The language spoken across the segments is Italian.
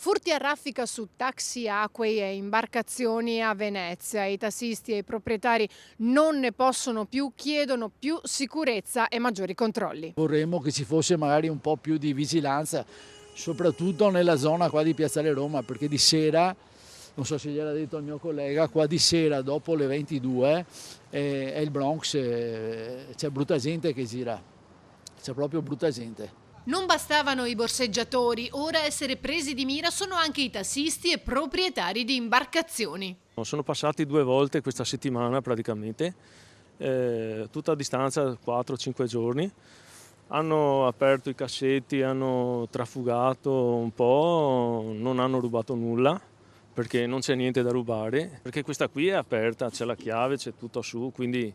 Furti a raffica su taxi, acquei e imbarcazioni a Venezia. I tassisti e i proprietari non ne possono più, chiedono più sicurezza e maggiori controlli. Vorremmo che ci fosse magari un po' più di vigilanza, soprattutto nella zona qua di Piazzale Roma, perché di sera, non so se gliel'ha detto il mio collega, qua di sera dopo le 22 è il Bronx, c'è brutta gente che gira, c'è proprio brutta gente. Non bastavano i borseggiatori, ora a essere presi di mira sono anche i tassisti e proprietari di imbarcazioni. Sono passati 2 volte questa settimana praticamente, tutta a distanza 4-5 giorni. Hanno aperto i cassetti, hanno trafugato un po', non hanno rubato nulla perché non c'è niente da rubare, perché questa qui è aperta, c'è la chiave, c'è tutto su, quindi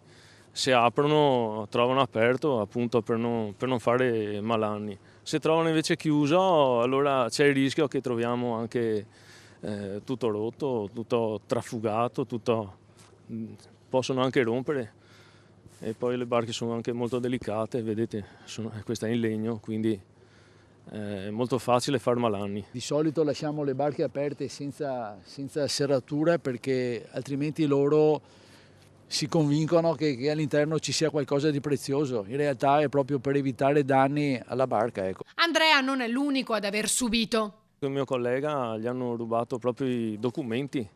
se aprono trovano aperto appunto per non fare malanni. Se trovano invece chiuso, allora c'è il rischio che troviamo anche tutto rotto, tutto trafugato, possono anche rompere. E poi le barche sono anche molto delicate, vedete, questa è in legno, quindi è molto facile far malanni. Di solito lasciamo le barche aperte senza serrature perché altrimenti loro si convincono che all'interno ci sia qualcosa di prezioso. In realtà è proprio per evitare danni alla barca. Ecco. Andrea non è l'unico ad aver subito. Il mio collega gli hanno rubato proprio i documenti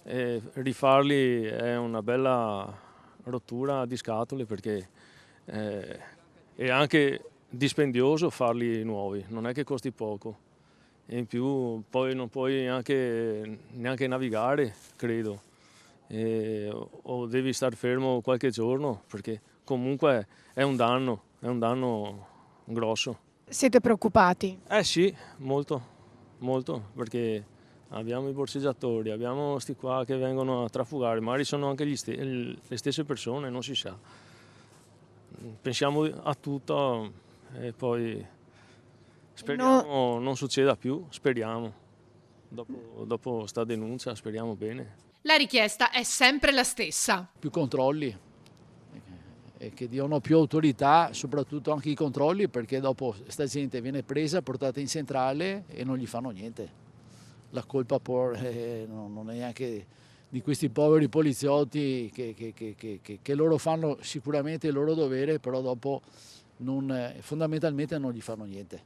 e rifarli è una bella rottura di scatole perché è anche dispendioso farli nuovi, non è che costi poco e in più poi non puoi neanche navigare, credo, o devi star fermo qualche giorno perché comunque è un danno grosso. Siete preoccupati? Eh sì, molto, perché abbiamo i borseggiatori, abbiamo sti qua che vengono a trafugare, magari sono anche le stesse persone, non si sa. Pensiamo a tutto e poi speriamo non succeda più, speriamo. Dopo sta denuncia speriamo bene. La richiesta è sempre la stessa. Più controlli e che diano più autorità, soprattutto anche i controlli, perché dopo sta gente viene presa, portata in centrale e non gli fanno niente. La colpa non è neanche di questi poveri poliziotti che loro fanno sicuramente il loro dovere, però dopo fondamentalmente non gli fanno niente.